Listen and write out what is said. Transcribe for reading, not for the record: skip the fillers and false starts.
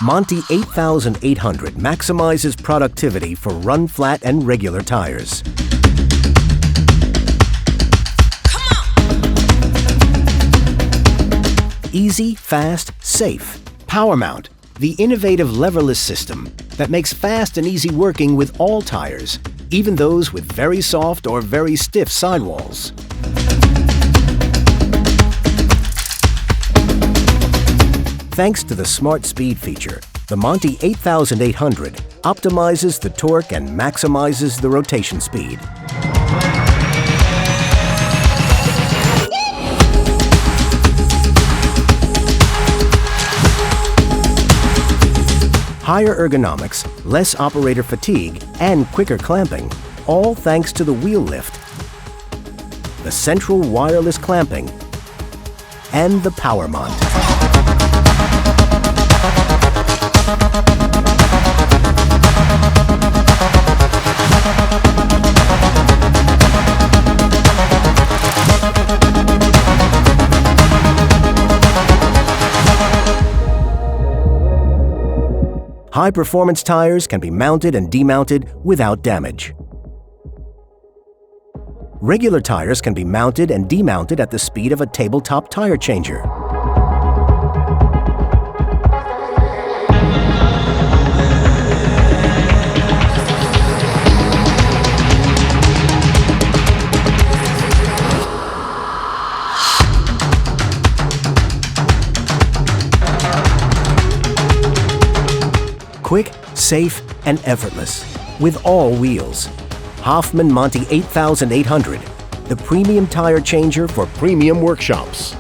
Monty 8800 maximizes productivity for run flat and regular tires. Easy, fast, safe. Power Mount, the innovative leverless system that makes fast and easy working with all tires, even those with very soft or very stiff sidewalls. Thanks to the Smart Speed feature, the Monty 8800 optimizes the torque and maximizes the rotation speed. Higher ergonomics, less operator fatigue, and quicker clamping, all thanks to the wheel lift, the central wireless clamping, and the Power Mount. High-performance tires can be mounted and demounted without damage. Regular tires can be mounted and demounted at the speed of a tabletop tire changer. Quick, safe, and effortless, with all wheels. Hofmann Monty 8800, the premium tire changer for premium workshops.